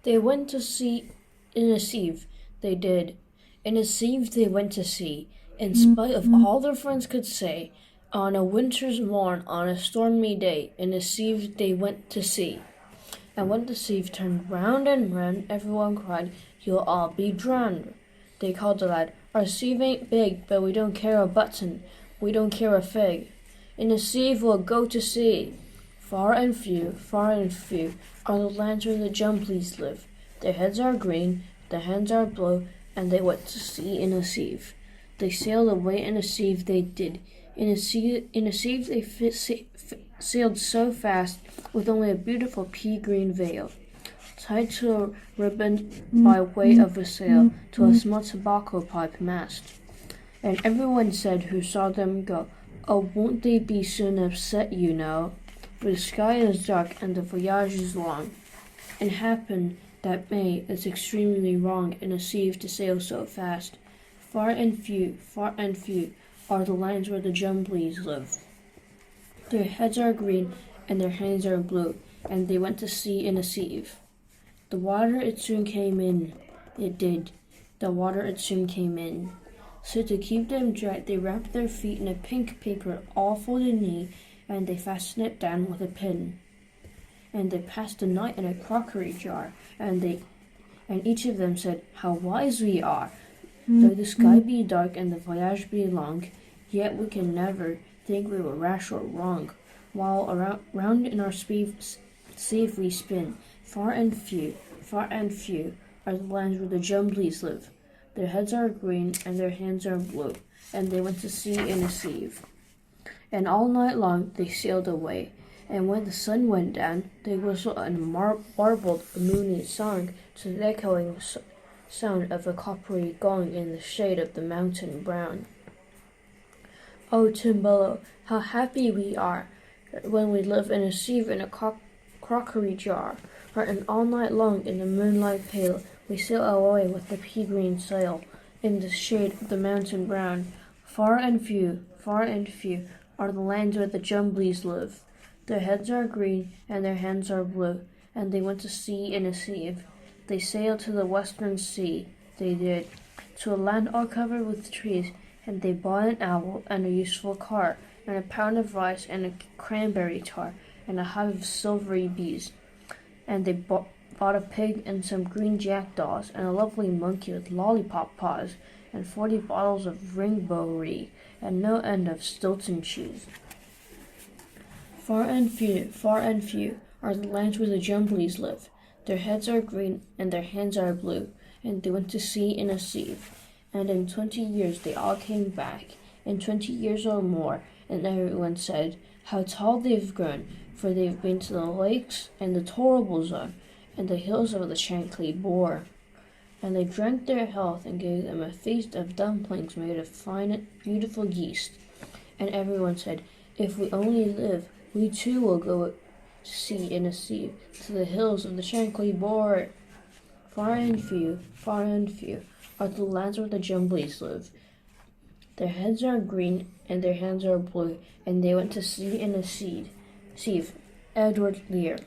They went to sea in a sieve, they did. In a sieve they went to sea, in spite of all their friends could say. On a winter's morn, on a stormy day, in a sieve they went to sea. And when the sieve turned round and round, everyone cried, "You'll all be drowned." They called aloud, "Our sieve ain't big, but we don't care a button, we don't care a fig. In a sieve we'll go to sea." Far and few are the lands where the Jumblies live. Their heads are green, their hands are blue, and they went to sea in a sieve. They sailed away in a sieve, they did. In a sieve they sailed so fast, with only a beautiful pea-green veil, tied to a riband by way of a sail, to a small tobacco pipe mast. And everyone said who saw them go, "Oh, won't they be soon upset, you know? For the sky is dark and the voyage is long." And happen that May is extremely wrong in a sieve to sail so fast. Far and few are the lands where the Jumblies live. Their heads are green and their hands are blue, and they went to sea in a sieve. The water it soon came in, it did. The water it soon came in. So to keep them dry, they wrapped their feet in a pink paper all folded neat, and they fastened it down with a pin. And they passed the night in a crockery jar, and each of them said, "How wise we are! Though the sky be dark and the voyage be long, yet we can never think we were rash or wrong. While round in our sieve we spin, far and few are the lands where the Jumblies live. Their heads are green and their hands are blue, and they went to sea in a sieve." And all night long they sailed away, and when the sun went down, they whistled a warbled moony song to the echoing sound of a coppery gong in the shade of the mountain brown. "Oh, Timballo, how happy we are when we live in a sieve in a crockery jar, and all night long in the moonlight pale we sail away with the pea-green sail in the shade of the mountain brown. Far and few are the lands where the Jumblies live. Their heads are green and their hands are blue, and they went to sea in a sieve. They sailed to the western sea, they did, to a land all covered with trees, and they bought an owl and a useful car, and a pound of rice and a cranberry tart, and a hive of silvery bees. And they bought a pig and some green jackdaws, and a lovely monkey with lollipop paws, and 40 bottles of ringbow-ree, and no end of Stilton cheese. Far and few are the lands where the Jumblies live. Their heads are green and their hands are blue, and they went to sea in a sieve. And in 20 years they all came back, in 20 years or more, and everyone said, "How tall they've grown, for they've been to the lakes and the torrible zone, and the hills of the Shankly Boar." And they drank their health and gave them a feast of dumplings made of fine, beautiful yeast. And everyone said, "If we only live, we too will go to sea in a sieve, to the hills of the Shankly Boar." Far and few are the lands where the Jumblies live. Their heads are green and their hands are blue, and they went to sea in a sieve. Edward Lear.